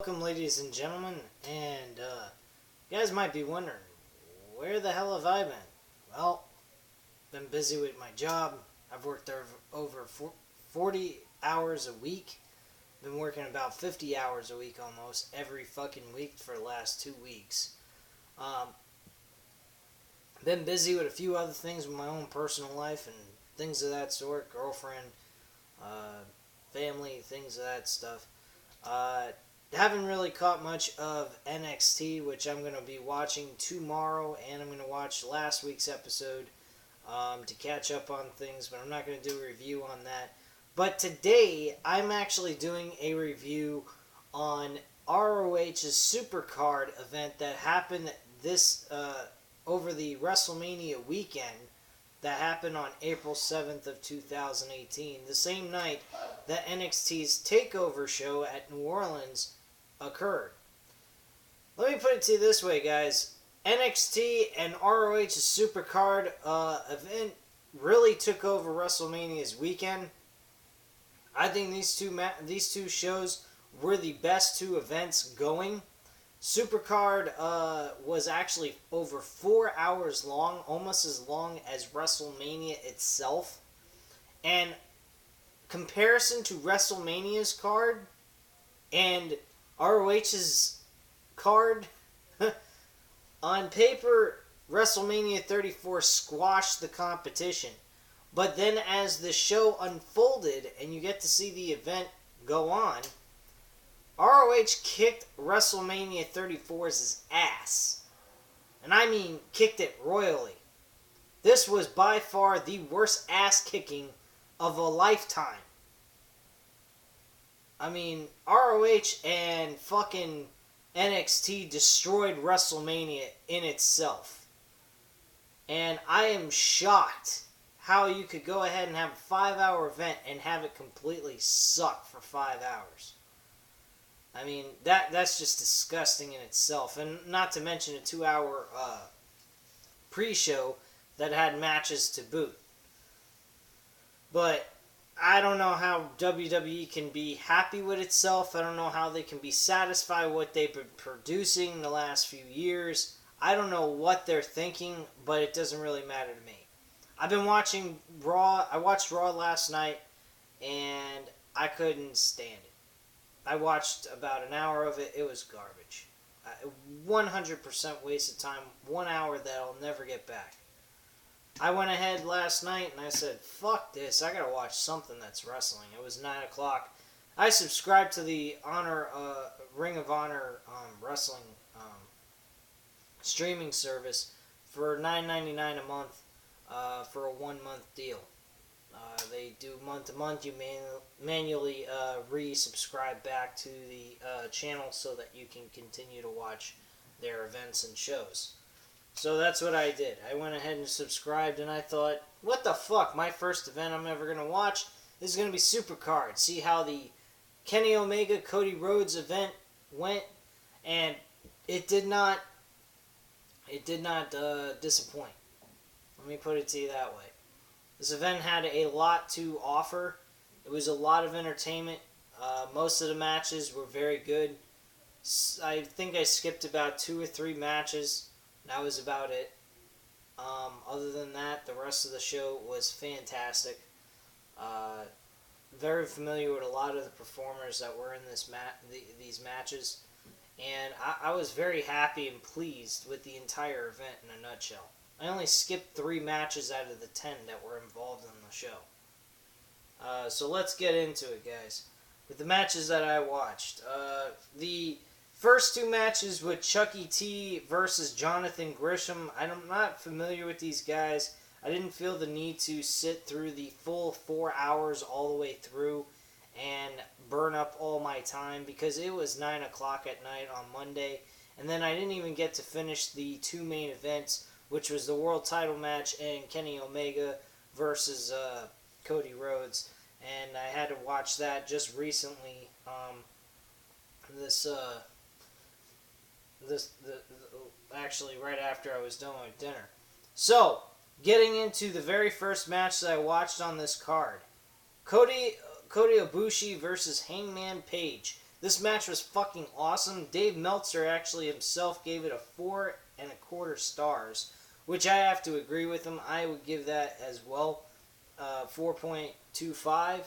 Welcome, ladies and gentlemen, and you guys might be wondering, where the hell have I been? Well, been busy with my job. I've worked over 40 hours a week. Been working about 50 hours a week almost every fucking week for the last 2 weeks. Been busy with a few other things with my own personal life and things of that sort, girlfriend, family, things of that stuff. Haven't really caught much of NXT, which I'm going to be watching tomorrow, and I'm going to watch last week's episode to catch up on things, but I'm not going to do a review on that. But today, I'm actually doing a review on ROH's Supercard event that happened this over the WrestleMania weekend that happened on April 7th of 2018, the same night that NXT's TakeOver show at New Orleans occurred. Let me put it to you this way, guys. NXT and ROH's Supercard event really took over WrestleMania's weekend. I think these two shows were the best two events going. Supercard was actually over 4 hours long, almost as long as WrestleMania itself. And comparison to WrestleMania's card and ROH's card, on paper, WrestleMania 34 squashed the competition. But then as the show unfolded and you get to see the event go on, ROH kicked WrestleMania 34's ass. And I mean kicked it royally. This was by far the worst ass kicking of a lifetime. I mean, ROH and fucking NXT destroyed WrestleMania in itself. And I am shocked how you could go ahead and have a 5-hour event and have it completely suck for 5 hours. I mean, that's just disgusting in itself. And not to mention a 2-hour pre-show that had matches to boot. But I don't know how WWE can be happy with itself. I don't know how they can be satisfied with what they've been producing the last few years. I don't know what they're thinking, but it doesn't really matter to me. I've been watching Raw. I watched Raw last night, and I couldn't stand it. I watched about an hour of it. It was garbage. 100% waste of time. 1 hour that I'll never get back. I went ahead last night and I said, fuck this. I gotta watch something that's wrestling. It was 9 o'clock. I subscribed to the Ring of Honor wrestling streaming service for $9.99 a month for a 1-month deal. They do month to month. You manually resubscribe back to the channel so that you can continue to watch their events and shows. So that's what I did. I went ahead and subscribed, and I thought, what the fuck? My first event I'm ever going to watch is going to be Supercard. See how the Kenny Omega, Cody Rhodes event went, and it did not disappoint. Let me put it to you that way. This event had a lot to offer. It was a lot of entertainment. Most of the matches were very good. I think I skipped about 2 or 3 matches. That was about it. Other than that, the rest of the show was fantastic. Very familiar with a lot of the performers that were in these matches. And I was very happy and pleased with the entire event in a nutshell. I only skipped 3 matches out of the 10 that were involved in the show. So let's get into it, guys. With the matches that I watched. The first 2 matches with Chucky T versus Jonathan Gresham. I'm not familiar with these guys. I didn't feel the need to sit through the full 4 hours all the way through and burn up all my time because it was 9 o'clock at night on Monday. And then I didn't even get to finish the 2 main events, which was the world title match and Kenny Omega versus Cody Rhodes. And I had to watch that just recently. Actually right after I was done with dinner. So, getting into the very first match that I watched on this card. Kota Ibushi versus Hangman Page. This match was fucking awesome. Dave Meltzer actually himself gave it a 4.25 stars, which I have to agree with him. I would give that as well, 4.25.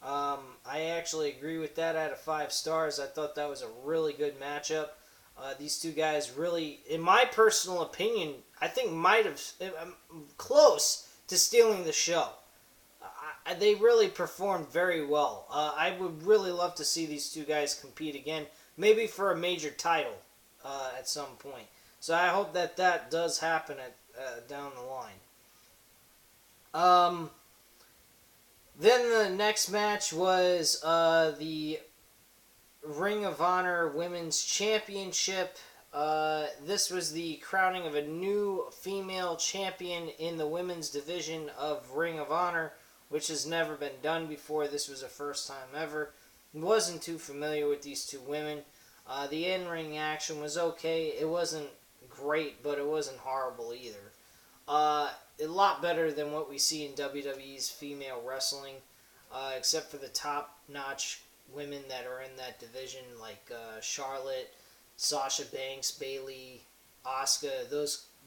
I actually agree with that out of 5 stars. I thought that was a really good matchup. These two guys really, in my personal opinion, I think might have close to stealing the show. They really performed very well. I would really love to see these two guys compete again, maybe for a major title at some point. So I hope that does happen down the line. Then the next match was the Ring of Honor Women's Championship. This was the crowning of a new female champion in the women's division of Ring of Honor, which has never been done before. This was a first time ever. Wasn't too familiar with these two women. The in-ring action was okay. It wasn't great, but it wasn't horrible either. A lot better than what we see in WWE's female wrestling, except for the top-notch women that are in that division, like Charlotte, Sasha Banks, Bayley, Asuka.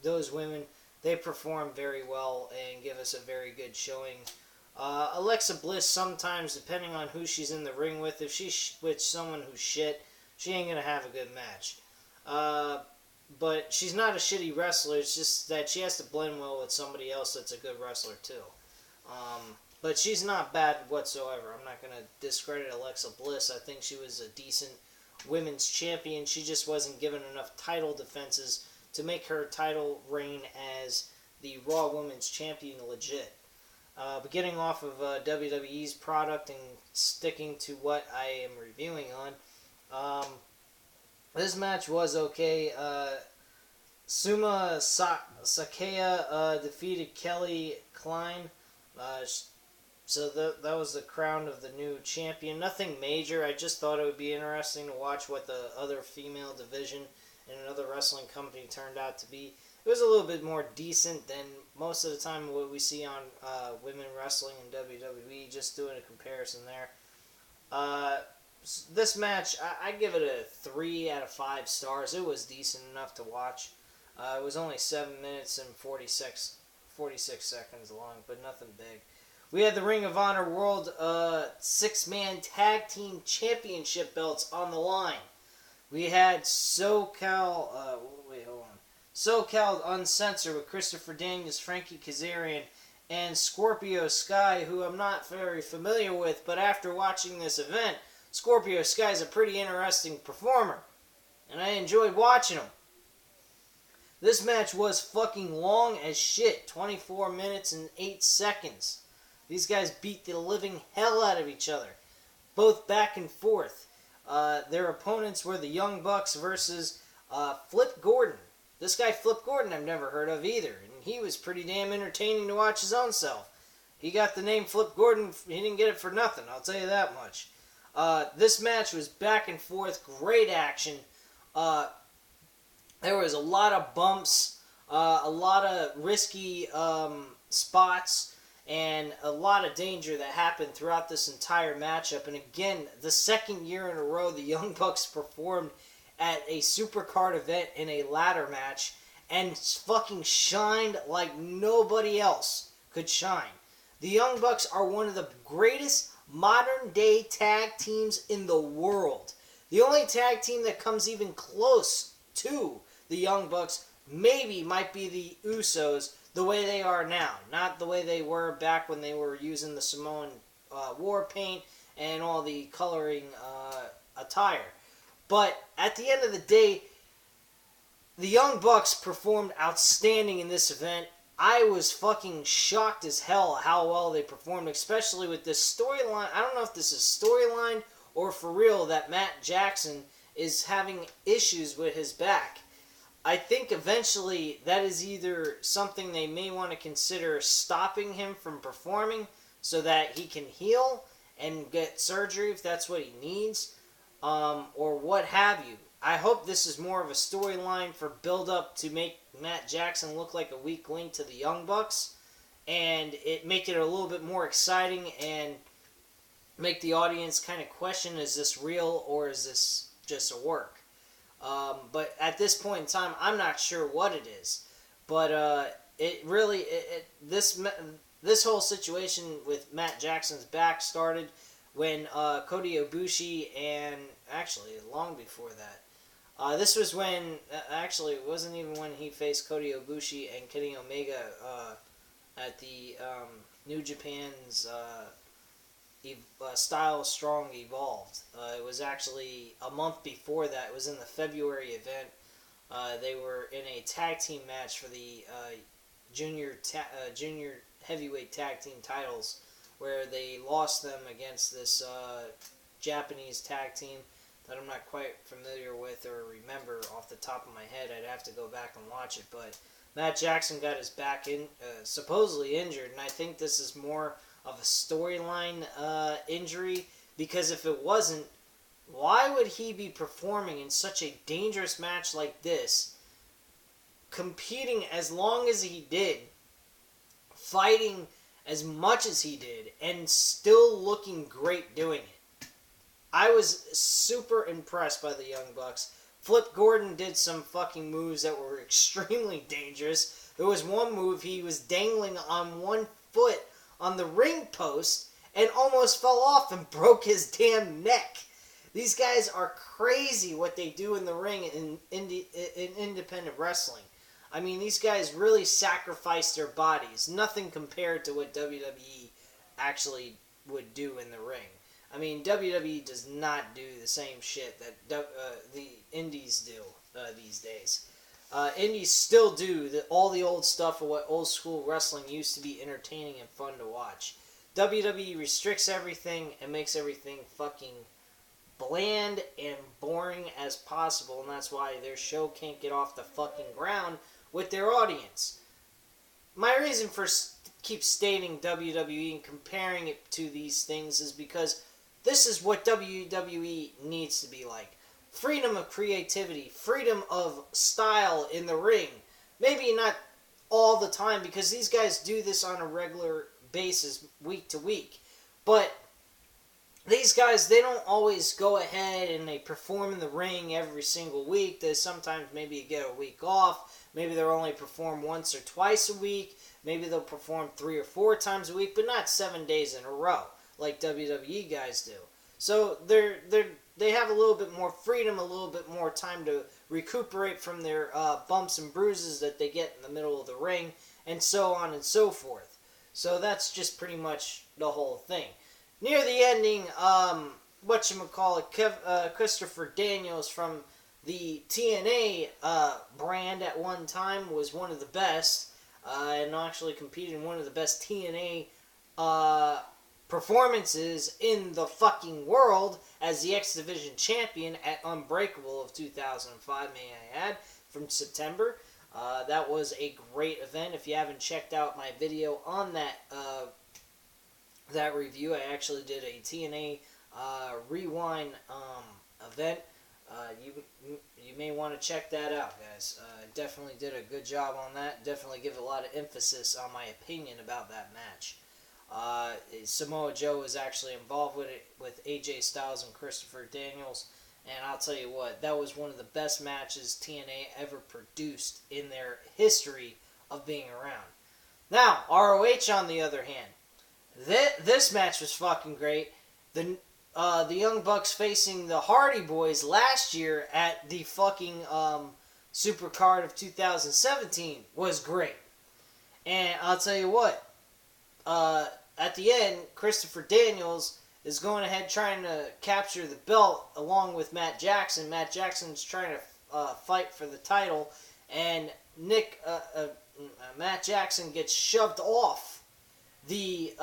Those women, they perform very well and give us a very good showing. Alexa Bliss, sometimes, depending on who she's in the ring with, if she's with someone who's shit, she ain't going to have a good match. But she's not a shitty wrestler, it's just that she has to blend well with somebody else that's a good wrestler, too. But she's not bad whatsoever. I'm not going to discredit Alexa Bliss. I think she was a decent women's champion. She just wasn't given enough title defenses to make her title reign as the Raw Women's Champion legit. But getting off of WWE's product and sticking to what I am reviewing on, this match was okay. Suma Sakaya defeated Kelly Klein. So that was the crown of the new champion. Nothing major. I just thought it would be interesting to watch what the other female division in another wrestling company turned out to be. It was a little bit more decent than most of the time what we see on women wrestling in WWE, just doing a comparison there. This match, I give it a 3 out of 5 stars. It was decent enough to watch. It was only 7 minutes and 46 seconds long, but nothing big. We had the Ring of Honor World 6-man Tag Team Championship belts on the line. We had SoCal Uncensored with Christopher Daniels, Frankie Kazarian, and Scorpio Sky, who I'm not very familiar with, but after watching this event, Scorpio Sky is a pretty interesting performer, and I enjoyed watching him. This match was fucking long as shit, 24 minutes and 8 seconds. These guys beat the living hell out of each other, both back and forth. Their opponents were the Young Bucks versus Flip Gordon. This guy, Flip Gordon, I've never heard of either, and he was pretty damn entertaining to watch his own self. He got the name Flip Gordon, he didn't get it for nothing, I'll tell you that much. This match was back and forth, great action. There was a lot of bumps, a lot of risky spots, and a lot of danger that happened throughout this entire matchup. And again, the second year in a row, the Young Bucks performed at a Supercard event in a ladder match and fucking shined like nobody else could shine. The Young Bucks are one of the greatest modern-day tag teams in the world. The only tag team that comes even close to the Young Bucks maybe might be the Usos, the way they are now. Not the way they were back when they were using the Samoan war paint and all the coloring attire. But at the end of the day, the Young Bucks performed outstanding in this event. I was fucking shocked as hell how well they performed, especially with this storyline. I don't know if this is storyline or for real that Matt Jackson is having issues with his back. I think eventually that is either something they may want to consider stopping him from performing so that he can heal and get surgery if that's what he needs, or what have you. I hope this is more of a storyline for build-up to make Matt Jackson look like a weak link to the Young Bucks, and it make it a little bit more exciting and make the audience kind of question, is this real or is this just a work? But at this point in time, I'm not sure what it is. But it really this whole situation with Matt Jackson's back started when Kota Ibushi, and actually long before that. This was when actually it wasn't even when he faced Kota Ibushi and Kenny Omega at the New Japan's Style Strong Evolved. It was actually a month before that. It was in the February event. They were in a tag team match for the junior heavyweight tag team titles, where they lost them against this Japanese tag team that I'm not quite familiar with or remember off the top of my head. I'd have to go back and watch it, but Matt Jackson got his back supposedly injured, and I think this is more of a storyline injury, because if it wasn't, why would he be performing in such a dangerous match like this, competing as long as he did, fighting as much as he did, and still looking great doing it? I was super impressed by the Young Bucks. Flip Gordon did some fucking moves that were extremely dangerous. There was one move, he was dangling on one foot on the ring post and almost fell off and broke his damn neck. These guys are crazy what they do in the ring in independent wrestling. I mean, these guys really sacrifice their bodies. Nothing compared to what WWE actually would do in the ring. I mean, WWE does not do the same shit that the indies do these days. Indies still do all the old stuff of what old school wrestling used to be entertaining and fun to watch. WWE restricts everything and makes everything fucking bland and boring as possible, and that's why their show can't get off the fucking ground with their audience. My reason for keep stating WWE and comparing it to these things is because this is what WWE needs to be like. Freedom of creativity, freedom of style in the ring. Maybe not all the time, because these guys do this on a regular basis, week to week. But these guys, they don't always go ahead and they perform in the ring every single week. They sometimes maybe get a week off. Maybe they'll only perform once or twice a week. Maybe they'll perform 3 or 4 times a week, but not 7 days in a row like WWE guys do. So they have a little bit more freedom, a little bit more time to recuperate from their bumps and bruises that they get in the middle of the ring, and so on and so forth. So that's just pretty much the whole thing. Near the ending, Christopher Daniels from the TNA brand at one time was one of the best, and actually competed in one of the best TNA performances in the fucking world as the X Division champion at Unbreakable of 2005, may I add, from September. That was a great event. If you haven't checked out my video on that review, I actually did a TNA Rewind event. You may want to check that out, guys. Definitely did a good job on that. Definitely give a lot of emphasis on my opinion about that match. Samoa Joe was actually involved with it, with AJ Styles and Christopher Daniels, and I'll tell you what, that was one of the best matches TNA ever produced in their history of being around. Now, ROH on the other hand, this match was fucking great. The Young Bucks facing the Hardy Boys last year at the fucking Supercard of 2017 was great. And I'll tell you what, at the end, Christopher Daniels is going ahead trying to capture the belt along with Matt Jackson. Matt Jackson's trying to fight for the title, and Matt Jackson gets shoved off the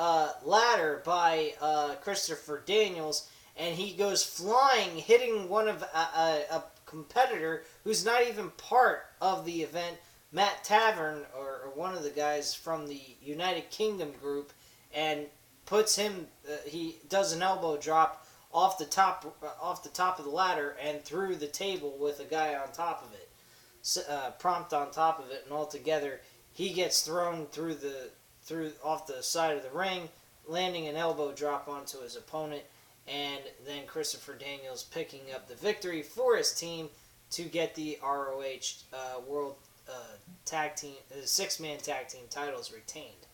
ladder by Christopher Daniels, and he goes flying, hitting one of a competitor who's not even part of the event, Matt Tavern, or one of the guys from the United Kingdom group, and puts him. He does an elbow drop off the top of the ladder and through the table with a guy on top of it, prompt on top of it, and altogether he gets thrown through off the side of the ring, landing an elbow drop onto his opponent, and then Christopher Daniels picking up the victory for his team to get the ROH World Tag Team, 6-man tag team titles retained.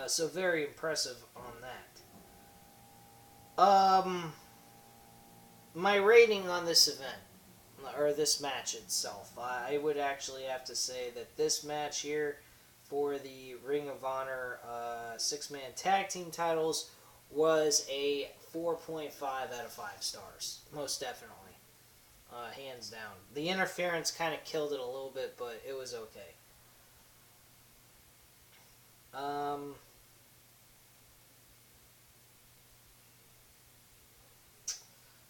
So very impressive on that. My rating on this event, or this match itself, I would actually have to say that this match here for the Ring of Honor 6-man tag team titles was a 4.5 out of 5 stars. Most definitely. Hands down. The interference kind of killed it a little bit, but it was okay.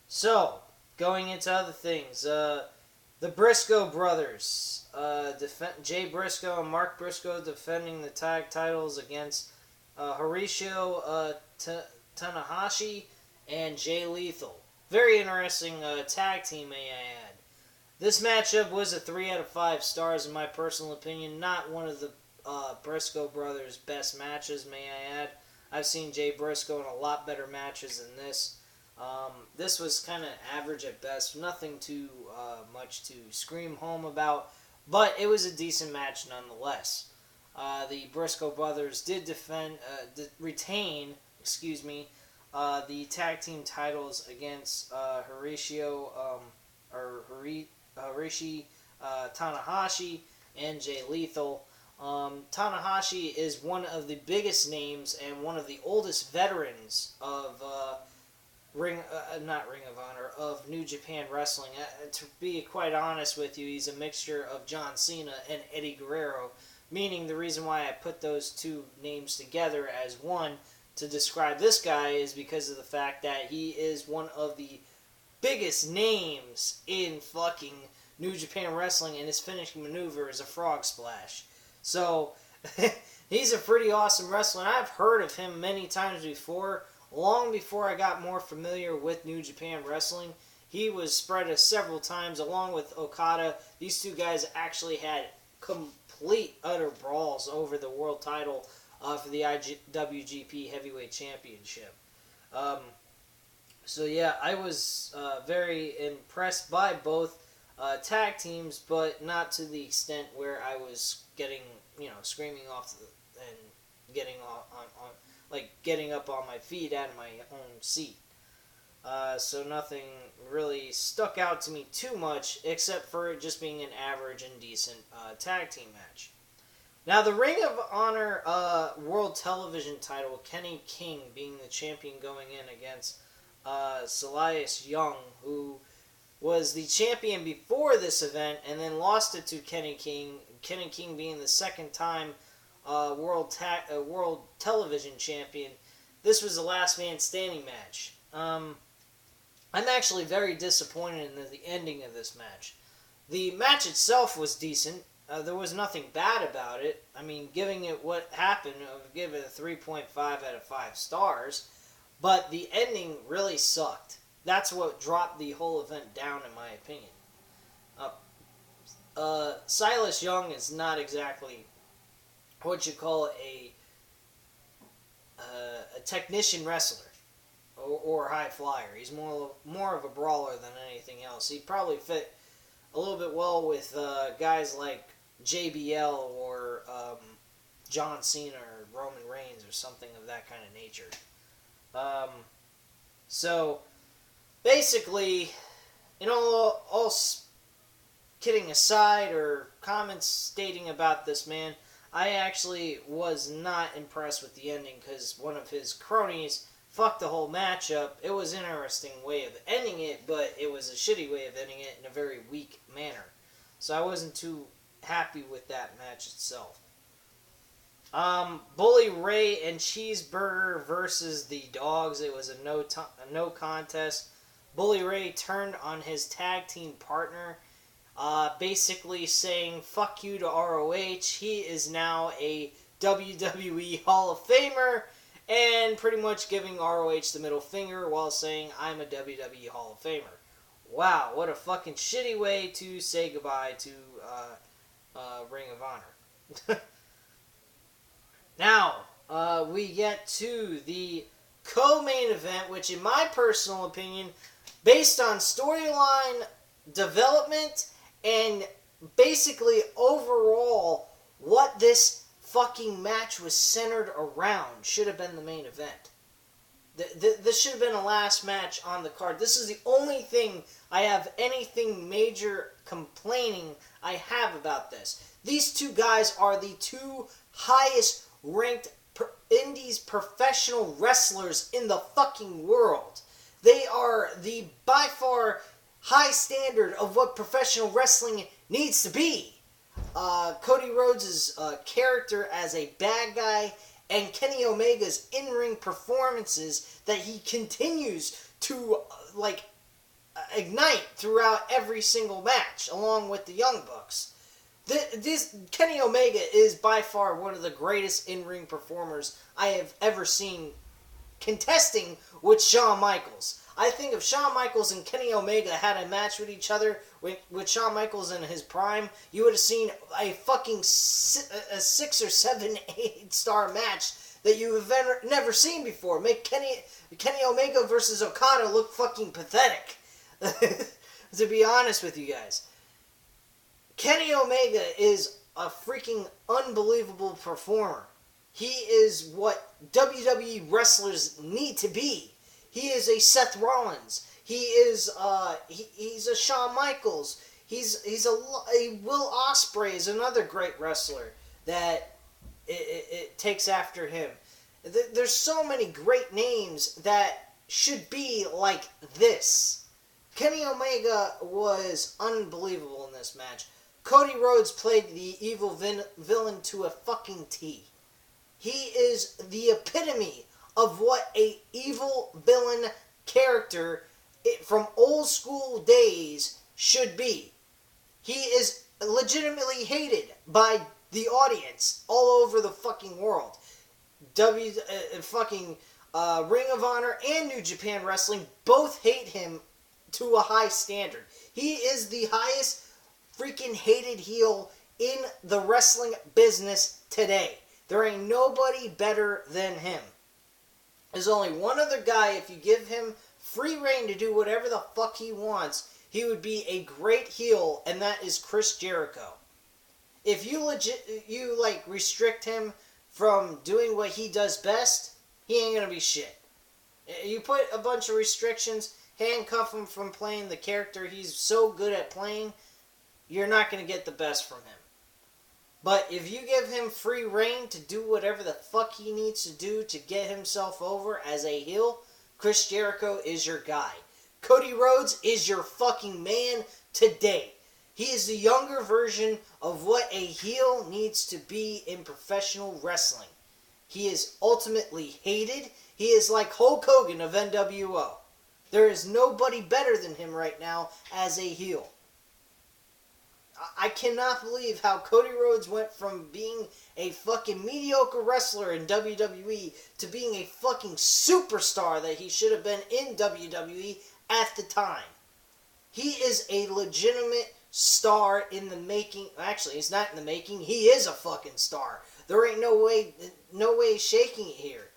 So, going into other things, the Briscoe brothers, Jay Briscoe and Mark Briscoe defending the tag titles against Horatio Tanahashi and Jay Lethal. Very interesting tag team, may I add. This matchup was a 3 out of 5 stars in my personal opinion. Not one of the Briscoe brothers' best matches, may I add. I've seen Jay Briscoe in a lot better matches than this. This was kind of average at best. Nothing too much to scream home about. But it was a decent match nonetheless. The Briscoe brothers did retain the tag team titles against Harishi Tanahashi and Jay Lethal. Tanahashi is one of the biggest names and one of the oldest veterans of of New Japan Wrestling. To be quite honest with you, he's a mixture of John Cena and Eddie Guerrero, meaning the reason why I put those two names together as one to describe this guy is because of the fact that he is one of the biggest names in fucking New Japan Wrestling, and his finishing maneuver is a frog splash. So, he's a pretty awesome wrestler, and I've heard of him many times before. Long before I got more familiar with New Japan Wrestling, he was spread several times along with Okada. These two guys actually had complete, utter brawls over the world title for the IWGP Heavyweight Championship. So yeah, I was very impressed by both tag teams, but not to the extent where I was getting, screaming off and getting getting up on my feet out of my own seat. So nothing really stuck out to me too much, except for it just being an average and decent tag team match. Now, the Ring of Honor World Television title, Kenny King being the champion going in against Silas Young, who was the champion before this event and then lost it to Kenny King. Kenny King being the second time World Television champion. This was a last man standing match. I'm actually very disappointed in the ending of this match. The match itself was decent. There was nothing bad about it. I mean, giving it what happened, I would give it a 3.5 out of 5 stars. But the ending really sucked. That's what dropped the whole event down, in my opinion. Silas Young is not exactly what you call a technician wrestler or high flyer. He's more of a brawler than anything else. He'd probably fit a little bit well with guys like JBL or John Cena or Roman Reigns or something of that kind of nature. So basically, all kidding aside or comments stating about this man, I actually was not impressed with the ending because one of his cronies fucked the whole match up. It was an interesting way of ending it, but it was a shitty way of ending it in a very weak manner. So I wasn't too happy with that match itself. Bully Ray and Cheeseburger versus the Dogs. It was a no contest. Bully Ray turned on his tag team partner, basically saying fuck you to ROH. He is now a WWE Hall of Famer, and pretty much giving ROH the middle finger while saying I'm a WWE Hall of Famer. Wow, what a fucking shitty way to say goodbye to Ring of Honor. Now, we get to the co-main event, which in my personal opinion, based on storyline development and basically overall what this fucking match was centered around, should have been the main event. This should have been the last match on the card. This is the only thing I have anything major complaining I have about this. These two guys are the two highest ranked indies professional wrestlers in the fucking world. They are the by far high standard of what professional wrestling needs to be. Cody Rhodes' character as a bad guy and Kenny Omega's in-ring performances that he continues to ignite throughout every single match, along with the Young Bucks. This Kenny Omega is by far one of the greatest in-ring performers I have ever seen contesting with Shawn Michaels. I think if Shawn Michaels and Kenny Omega had a match with each other, with Shawn Michaels in his prime, you would have seen a fucking a 6 or 7, 8 star match that you have never seen before. Make Kenny Omega versus Okada look fucking pathetic. To be honest with you guys. Kenny Omega is a freaking unbelievable performer. He is what WWE wrestlers need to be. He is a Seth Rollins. He is he's a Shawn Michaels. He's a Will Ospreay is another great wrestler that it takes after him. There's so many great names that should be like this. Kenny Omega was unbelievable in this match. Cody Rhodes played the evil villain to a fucking T. He is the epitome of what a evil villain character from old school days should be. He is legitimately hated by the audience all over the fucking world. Ring of Honor and New Japan Wrestling both hate him to a high standard. He is the highest freaking hated heel in the wrestling business today. There ain't nobody better than him. There's only one other guy, if you give him free reign to do whatever the fuck he wants, he would be a great heel, and that is Chris Jericho. If you restrict him from doing what he does best, he ain't gonna be shit. You put a bunch of restrictions, handcuff him from playing the character he's so good at playing, you're not gonna get the best from him. But if you give him free reign to do whatever the fuck he needs to do to get himself over as a heel, Chris Jericho is your guy. Cody Rhodes is your fucking man today. He is the younger version of what a heel needs to be in professional wrestling. He is ultimately hated. He is like Hulk Hogan of NWO. There is nobody better than him right now as a heel. I cannot believe how Cody Rhodes went from being a fucking mediocre wrestler in WWE to being a fucking superstar that he should have been in WWE at the time. He is a legitimate star in the making. Actually, he's not in the making. He is a fucking star. There ain't no way shaking it here.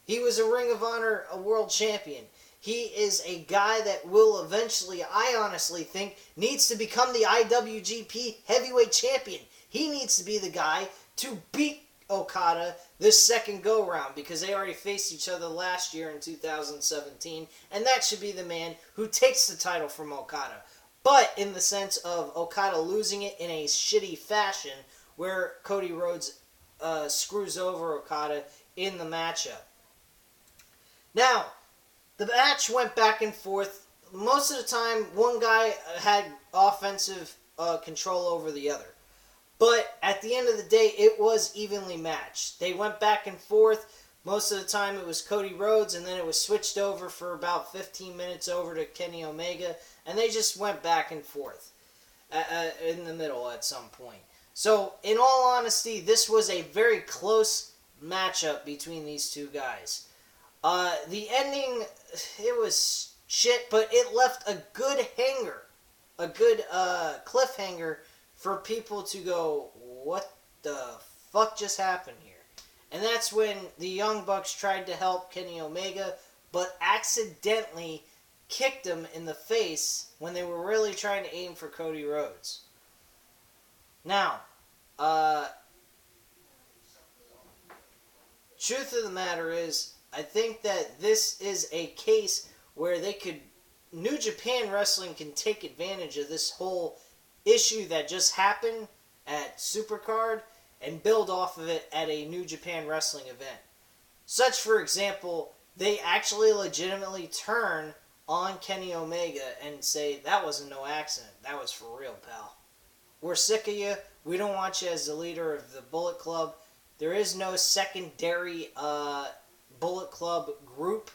He was a Ring of Honor world champion. He is a guy that will eventually, I honestly think, needs to become the IWGP Heavyweight Champion. He needs to be the guy to beat Okada this second go-round because they already faced each other last year in 2017, and that should be the man who takes the title from Okada. But in the sense of Okada losing it in a shitty fashion where Cody Rhodes screws over Okada in the matchup. Now, the match went back and forth. Most of the time, one guy had offensive control over the other. But at the end of the day, it was evenly matched. They went back and forth. Most of the time, it was Cody Rhodes, and then it was switched over for about 15 minutes over to Kenny Omega, and they just went back and forth in the middle at some point. So, in all honesty, this was a very close matchup between these two guys. The ending, it was shit, but it left a good hanger, a good cliffhanger for people to go, what the fuck just happened here? And that's when the Young Bucks tried to help Kenny Omega, but accidentally kicked him in the face when they were really trying to aim for Cody Rhodes. Now, truth of the matter is, I think that this is a case where New Japan Wrestling can take advantage of this whole issue that just happened at Supercard and build off of it at a New Japan Wrestling event. Such, for example, they actually legitimately turn on Kenny Omega and say, that wasn't no accident, that was for real, pal. We're sick of you, we don't want you as the leader of the Bullet Club. There is no secondary Bullet Club group.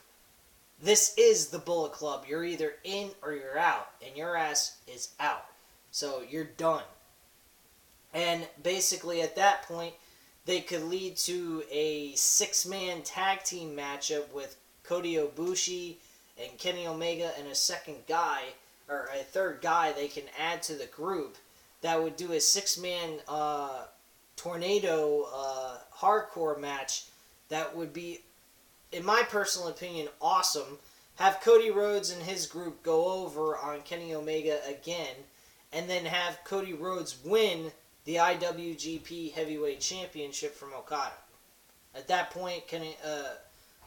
This is the Bullet Club. You're either in or you're out, and your ass is out. So you're done. And basically at that point, they could lead to a 6-man tag team matchup with Kota Ibushi and Kenny Omega and a second guy, or a third guy they can add to the group that would do a 6-man tornado hardcore match that would be, in my personal opinion, awesome. Have Cody Rhodes and his group go over on Kenny Omega again, and then have Cody Rhodes win the IWGP Heavyweight Championship from Okada. At that point,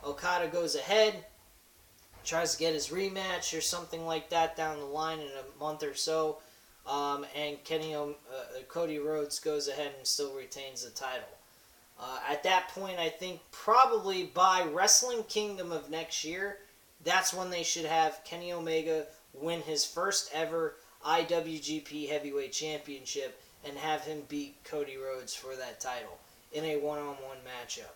Okada goes ahead, tries to get his rematch or something like that down the line in a month or so, and Cody Rhodes goes ahead and still retains the title. At that point, I think probably by Wrestling Kingdom of next year, that's when they should have Kenny Omega win his first ever IWGP Heavyweight Championship and have him beat Cody Rhodes for that title in a one-on-one matchup.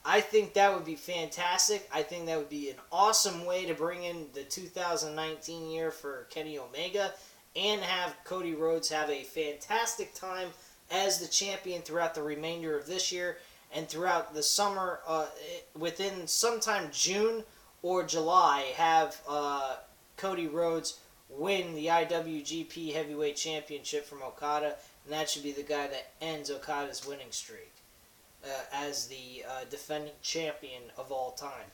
I think that would be fantastic. I think that would be an awesome way to bring in the 2019 year for Kenny Omega and have Cody Rhodes have a fantastic time as the champion throughout the remainder of this year and throughout the summer, within sometime June or July, have Cody Rhodes win the IWGP Heavyweight Championship from Okada, and that should be the guy that ends Okada's winning streak as the defending champion of all time.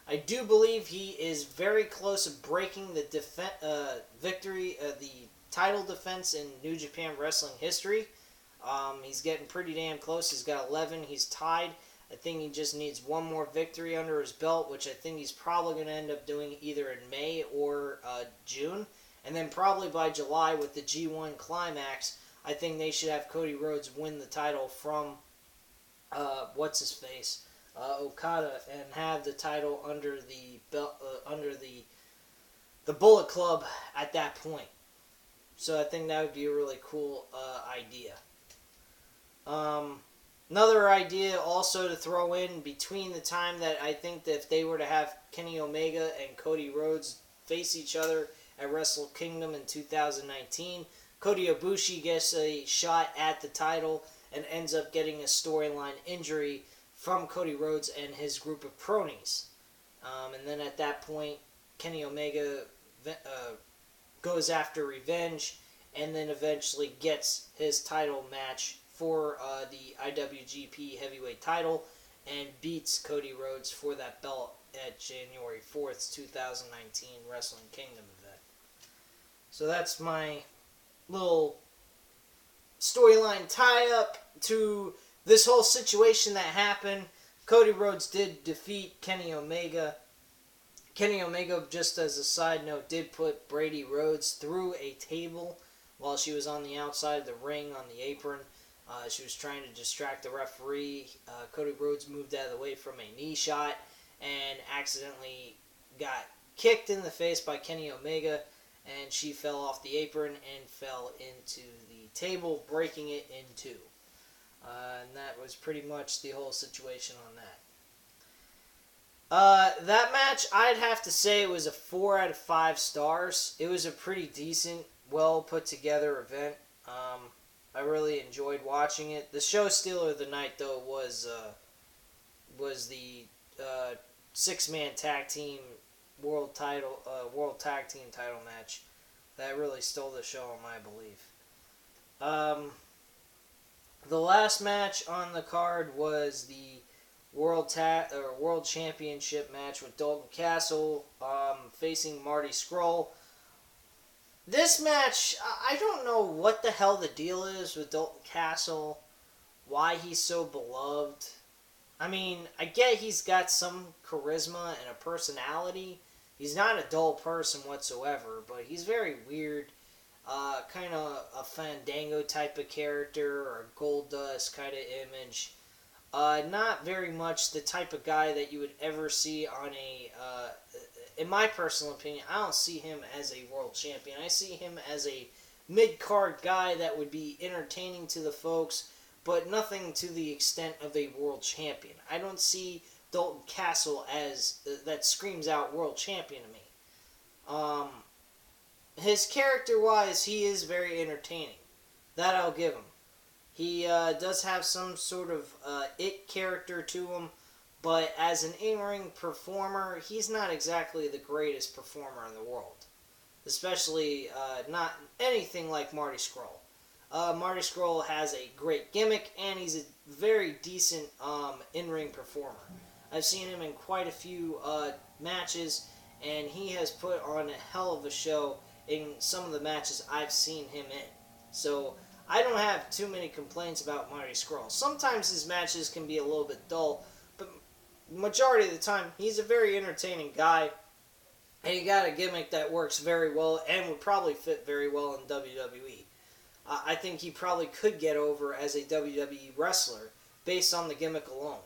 I do believe he is very close to breaking the the title defense in New Japan Wrestling history. He's getting pretty damn close. He's got 11. He's tied. I think he just needs one more victory under his belt, which I think he's probably going to end up doing either in May or June. And then probably by July with the G1 Climax, I think they should have Cody Rhodes win the title from what's-his-face, Okada, and have the title under the belt, under the Bullet Club at that point. So I think that would be a really cool idea. Another idea also to throw in between the time that I think that if they were to have Kenny Omega and Cody Rhodes face each other at Wrestle Kingdom in 2019, Kota Ibushi gets a shot at the title and ends up getting a storyline injury from Cody Rhodes and his group of cronies. And then at that point, Kenny Omega goes after revenge and then eventually gets his title match for the IWGP Heavyweight title and beats Cody Rhodes for that belt at January 4th, 2019 Wrestling Kingdom event. So that's my little storyline tie-up to this whole situation that happened. Cody Rhodes did defeat Kenny Omega. Kenny Omega, just as a side note, did put Brady Rhodes through a table while she was on the outside of the ring on the apron. She was trying to distract the referee. Cody Rhodes moved out of the way from a knee shot and accidentally got kicked in the face by Kenny Omega, and she fell off the apron and fell into the table, breaking it in two. And that was pretty much the whole situation on that. That match, I'd have to say it was a 4 out of 5 stars. It was a pretty decent, well put together event. I really enjoyed watching it. The show stealer of the night, though, was the 6-man tag team world tag team title match. That really stole the show, in my belief. The last match on the card was the World Championship match with Dalton Castle facing Marty Scurll. This match, I don't know what the hell the deal is with Dalton Castle, why he's so beloved. I mean, I get he's got some charisma and a personality. He's not a dull person whatsoever, but he's very weird. Kind of a Fandango type of character or a Goldust kind of image. Not very much the type of guy that you would ever see on in my personal opinion, I don't see him as a world champion. I see him as a mid-card guy that would be entertaining to the folks, but nothing to the extent of a world champion. I don't see Dalton Castle as that screams out world champion to me. His character-wise, he is very entertaining. That I'll give him. He does have some sort of it character to him, but as an in-ring performer, he's not exactly the greatest performer in the world. Especially not anything like Marty Scurll. Marty Scurll has a great gimmick, and he's a very decent in-ring performer. I've seen him in quite a few matches, and he has put on a hell of a show in some of the matches I've seen him in. So I don't have too many complaints about Marty Scurll. Sometimes his matches can be a little bit dull, but majority of the time, he's a very entertaining guy, and he got a gimmick that works very well and would probably fit very well in WWE. I think he probably could get over as a WWE wrestler based on the gimmick alone.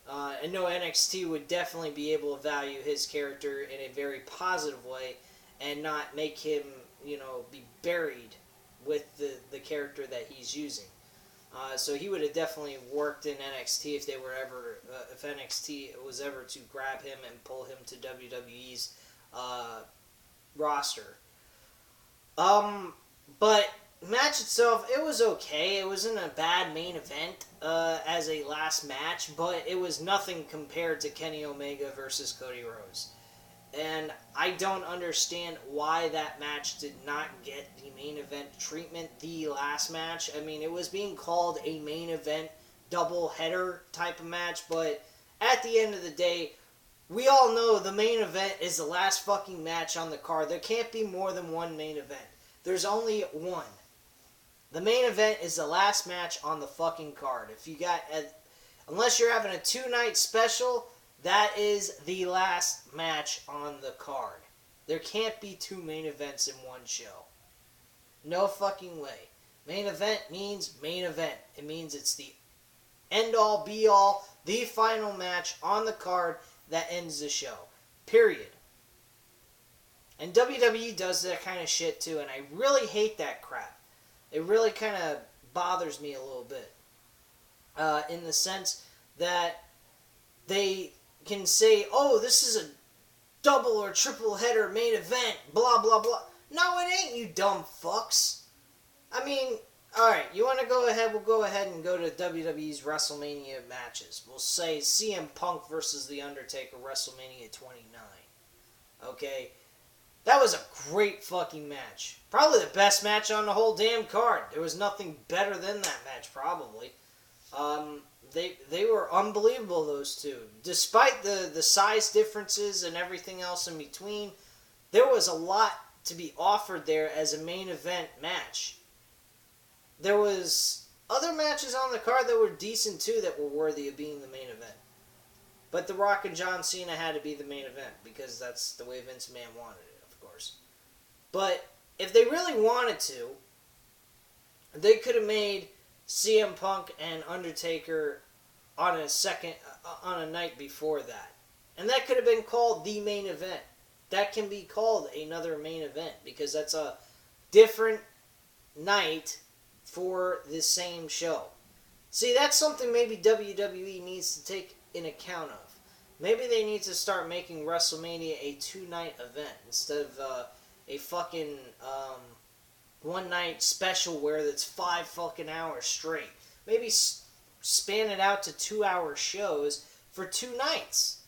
I know NXT would definitely be able to value his character in a very positive way and not make him, be buried with the character that he's using. So he would have definitely worked in NXT if NXT was ever to grab him and pull him to WWE's roster. But match itself, it was okay. It wasn't a bad main event as a last match, but it was nothing compared to Kenny Omega versus Cody Rhodes. And I don't understand why that match did not get the main event treatment, the last match. I mean, it was being called a main event double header type of match, but at the end of the day, we all know the main event is the last fucking match on the card. There can't be more than one main event. There's only one. The main event is the last match on the fucking card. Unless you're having a 2-night special, that is the last match on the card. There can't be 2 main events in one show. No fucking way. Main event means main event. It means it's the end-all, be-all, the final match on the card that ends the show. Period. And WWE does that kind of shit too, and I really hate that crap. It really kind of bothers me a little bit. In the sense that they can say, oh, this is a double or triple header main event, blah, blah, blah. No, it ain't, you dumb fucks. I mean, alright, you want to go ahead, we'll go ahead and go to WWE's WrestleMania matches. We'll say CM Punk versus The Undertaker, WrestleMania 29. Okay? That was a great fucking match. Probably the best match on the whole damn card. There was nothing better than that match, probably. They were unbelievable, those two. Despite the size differences and everything else in between, there was a lot to be offered there as a main event match. There was other matches on the card that were decent too that were worthy of being the main event. But The Rock and John Cena had to be the main event because that's the way Vince McMahon wanted it, of course. But if they really wanted to, they could have made CM Punk and Undertaker on a night before that. And that could have been called the main event. That can be called another main event because that's a different night for the same show. See, that's something maybe WWE needs to take in account of. Maybe they need to start making WrestleMania a 2-night event instead of a fucking one-night special where it's 5 fucking hours straight. Maybe span it out to 2-hour shows for 2 nights.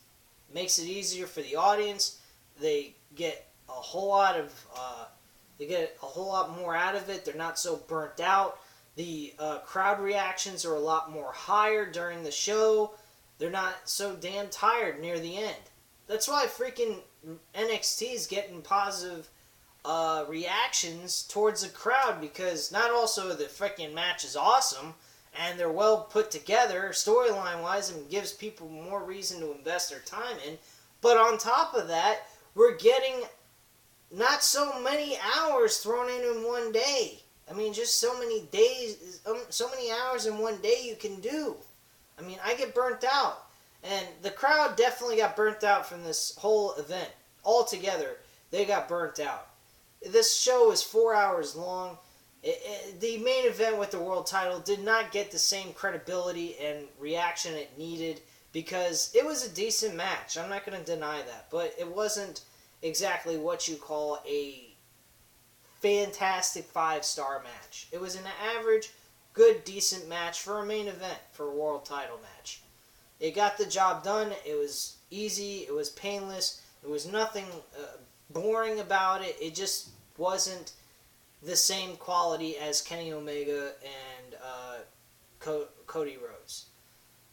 Makes it easier for the audience. They get a whole lot more out of it. They're not so burnt out. The crowd reactions are a lot more higher during the show. They're not so damn tired near the end. That's why freaking NXT is getting positive reactions towards the crowd, because not also the freaking match is awesome and they're well put together storyline wise and gives people more reason to invest their time in, but on top of that, we're getting not so many hours thrown in one day. I mean, just so many days, so many hours in one day you can do. I mean, I get burnt out. And the crowd definitely got burnt out from this whole event. Altogether, they got burnt out. This show is 4 hours long. The main event with the world title did not get the same credibility and reaction it needed, because it was a decent match. I'm not going to deny that. But it wasn't exactly what you call a fantastic 5-star match. It was an average, good, decent match for a main event, for a world title match. It got the job done. It was easy. It was painless. There was nothing boring about it. It just wasn't the same quality as Kenny Omega and Cody Rhodes.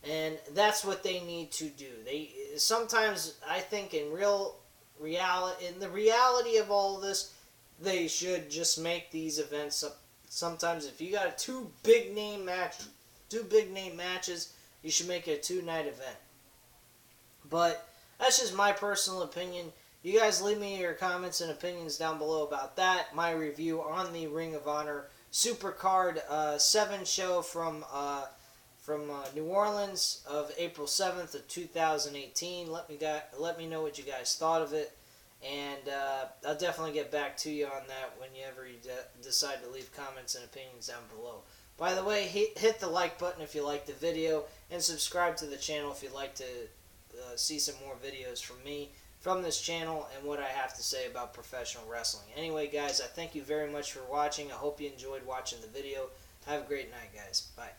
And that's what they need to do. They sometimes, I think, in the reality of all of this, they should just make these events up. Sometimes if you got two big name matches, you should make it a 2-night event. But that's just my personal opinion. You guys leave me your comments and opinions down below about that. My review on the Ring of Honor Supercard 7 show from New Orleans of April 7th of 2018. Let me know what you guys thought of it. And I'll definitely get back to you on that whenever you decide to leave comments and opinions down below. By the way, hit the like button if you liked the video, and subscribe to the channel if you'd like to see some more videos from me, from this channel, and what I have to say about professional wrestling. Anyway, guys, I thank you very much for watching. I hope you enjoyed watching the video. Have a great night, guys. Bye.